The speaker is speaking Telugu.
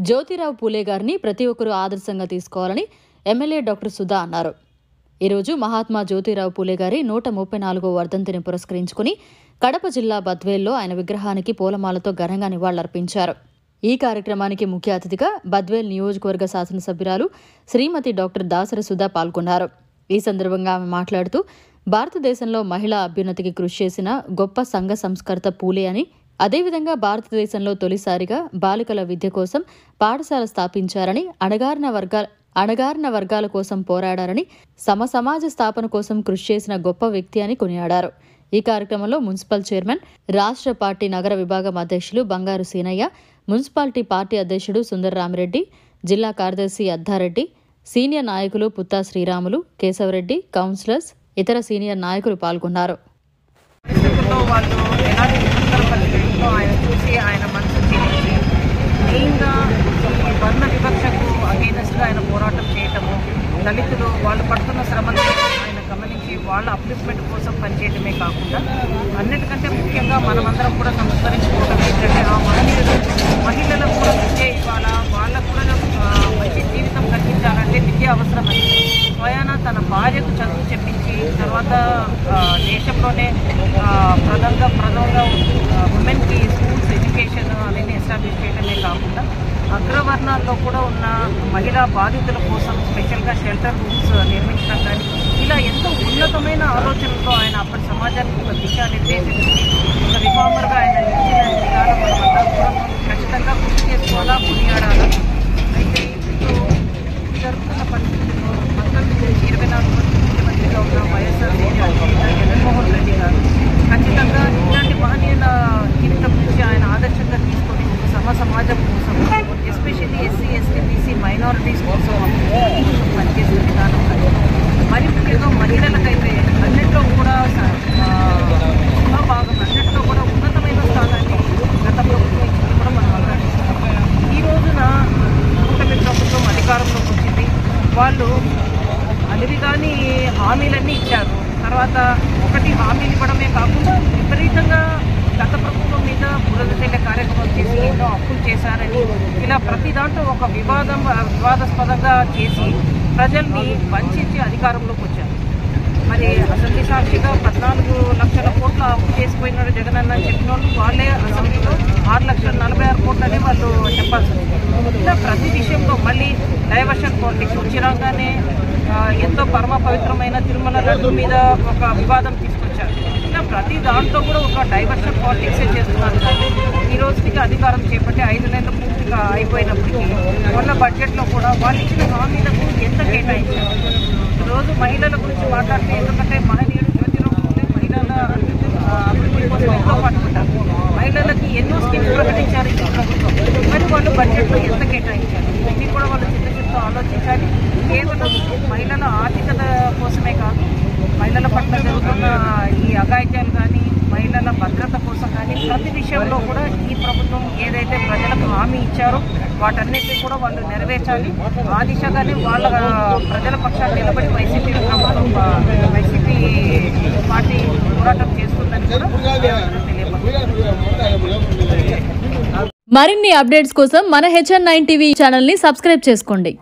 జ్యోతిరావు పూలే గారిని ప్రతి ఒక్కరూ ఆదర్శంగా తీసుకోవాలని ఎమ్మెల్యే డాక్టర్ సుధా అన్నారు. ఈరోజు మహాత్మా జ్యోతిరావు పూలే గారి 134వ వర్ధంతిని పురస్కరించుకుని కడప జిల్లా బద్వేల్లో ఆయన విగ్రహానికి పూలమాలతో ఘనంగా నివాళులర్పించారు. ఈ కార్యక్రమానికి ముఖ్య అతిథిగా బద్వేల్ నియోజకవర్గ శాసనసభ్యురాలు శ్రీమతి డాక్టర్ దాసరి సుధా పాల్గొన్నారు. ఈ సందర్భంగా ఆమె మాట్లాడుతూ భారతదేశంలో మహిళా అభ్యున్నతికి కృషి చేసిన గొప్ప సంఘ సంస్కర్త పూలే అని, అదేవిధంగా భారతదేశంలో తొలిసారిగా బాలికల విద్య కోసం పాఠశాల స్థాపించారని, అణగారిన వర్గాల కోసం పోరాడారని, సమాజ స్థాపన కోసం కృషి చేసిన గొప్ప వ్యక్తి అని కొనియాడారు. ఈ కార్యక్రమంలో మున్సిపల్ చైర్మన్, రాష్ట్ర పార్టీ నగర విభాగం అధ్యక్షులు బంగారు సీనయ్య, మున్సిపాలిటీ పార్టీ అధ్యక్షుడు సుందర్రామిరెడ్డి, జిల్లా కార్యదర్శి అద్దారెడ్డి, సీనియర్ నాయకులు పుత్తా శ్రీరాములు, కేశవరెడ్డి, కౌన్సిలర్స్, ఇతర సీనియర్ నాయకులు పాల్గొన్నారు. ఆయన చూసి ఆయన మనసు చేసి మెయిన్గా ఈ వర్ణ వివక్షకు అగేనెస్ట్గా ఆయన పోరాటం చేయటము, దళితులు వాళ్ళు పడుతున్న శ్రమను ఆయన గమనించి వాళ్ళ అప్లిఫ్ట్మెంట్ కోసం పనిచేయడమే కాకుండా అన్నిటికంటే ముఖ్యంగా మనమందరం కూడా సంస్కరించుకోవడం ఏంటంటే ఆ మహిళలకు కూడా విద్య ఇవ్వాలా, వాళ్ళకు కూడా మంచి జీవితం కల్పించాలంటే విద్య అవసరమని స్వయాన తన భార్యకు చదువు చెప్పించి తర్వాత దేశంలోనే ప్రధానంగా ఉమెన్కి స్కూల్స్ ఎడ్యుకేషన్ అనేది ఎస్టాబ్లిష్ చేయడమే కాకుండా అగ్రవర్ణాల్లో కూడా ఉన్న మహిళా బాధితుల కోసం స్పెషల్గా షెల్టర్ రూమ్స్ నిర్మించడం కానీ ఇలా ఎంతో ఉన్నతమైన ఆలోచనలతో ఆయన అప్పటి సమాజానికి ఒక దిశానిర్దేశించి ఒక రిఫార్మర్గా ఆయన నిలిచిన విధానం మనమంతా కూడా ఖచ్చితంగా గుర్తు చేసుకోవాలా, కొనియాడాలా. అయితే ఇప్పుడు జరుగుతున్న పరిస్థితుల్లో 1924 మంది ముఖ్యమంత్రిగా ఉన్న వైఎస్ఆర్ జగన్మోహన్ రెడ్డి గారు ఖచ్చితంగా ఇలాంటి మహనీయుల జీవితం నుంచి ఆయన ఆదర్శంగా తీసుకొని సమాజం కోసం especially SC, ST, BC minorities కోసం పనిచేసే విధానం కానీ మరి ముఖ్యంగా మహిళలకైతే అన్నింటిలో కూడా భాగం అన్నింటిలో కూడా ఉన్నతమైన స్థానాన్ని గత ప్రభుత్వం ఇచ్చింది కూడా మనం ఆలోచిస్తాం. ఈ రోజున కూటమి ప్రభుత్వం అధికారంలోకి వచ్చింది. వాళ్ళు అలివి కానీ హామీలన్నీ ఇచ్చారు. తర్వాత ఒకటి హామీలు ఇవ్వడమే కాకుండా విపరీతంగా గత ప్రభుత్వం మీద బురద తెల్లే కార్యక్రమం చేసి ఎన్నో అప్పులు చేశారని ఇలా ప్రతి దాంట్లో ఒక వివాదాస్పదంగా చేసి ప్రజల్ని వంచి అధికారంలోకి వచ్చారు. మరి అసెంబ్లీ సాక్షిగా 14 లక్షల కోట్ల అప్పు చేసిపోయినాడు జగన్ అన్న అని చెప్పిన వాళ్ళు వాళ్ళే అసెంబ్లీలో 6,46,000 కోట్లనే వాళ్ళు చెప్పాల్సింది. ఇలా ప్రతి విషయంలో మళ్ళీ డైవర్షన్ పాలిటిక్స్ వచ్చిరాగానే ఎంతో పరమ పవిత్రమైన తిరుమల లడ్డు మీద ఒక వివాదం తీసుకొచ్చారు. ఇలా ప్రతి దాంట్లో కూడా ఒక డైవర్షన్ పాలిటిక్సే చేస్తున్నారు. కానీ ఈ రోజుకి అధికారం చేపట్టి 5 నెలలు పూర్తిగా అయిపోయినప్పటికీ మొన్న బడ్జెట్లో కూడా వాళ్ళు ఇచ్చిన హామీలకు ఎంత కేటాయించారు. రోజు మహిళల గురించి మాట్లాడితే ఎందుకంటే మహనీయుడు జ్యోతిరావు పూలే మహిళల అభివృద్ధి కోసం ఎంతో పట్టుకుంటారు. మహిళలకి ఎన్నో స్కీమ్స్ ప్రకటించారు ఈ ప్రభుత్వం. మరి వాళ్ళు బడ్జెట్లో ఎంత కేటాయించారు ఇది కూడా వాళ్ళు చిత్తశుద్ధితో ఆలోచించాలి. కేవలం మహిళల ఆర్థికత కోసమే కాదు, మహిళల పట్ల జరుగుతున్న ఈ అఘాయిత్యాలు కానీ మహిళల భద్రత కోసం కానీ ప్రతి విషయంలో కూడా ఈ ప్రభుత్వం ఏదైతే ప్రజలకు హామీ ఇచ్చారో వాటన్నిటినీ కూడా వాళ్ళు నెరవేర్చాలి. ఆ దిశగానే వాళ్ళ ప్రజల పక్షాన్ని నిలబడి వైసీపీ పార్టీ పోరాటం చేస్తుందని కూడా తెలియపరుస్తున్నారు. మరిన్ని అప్డేట్స్ కోసం మన HN9 టీవీ ఛానల్ ని సబ్స్క్రైబ్ చేసుకోండి.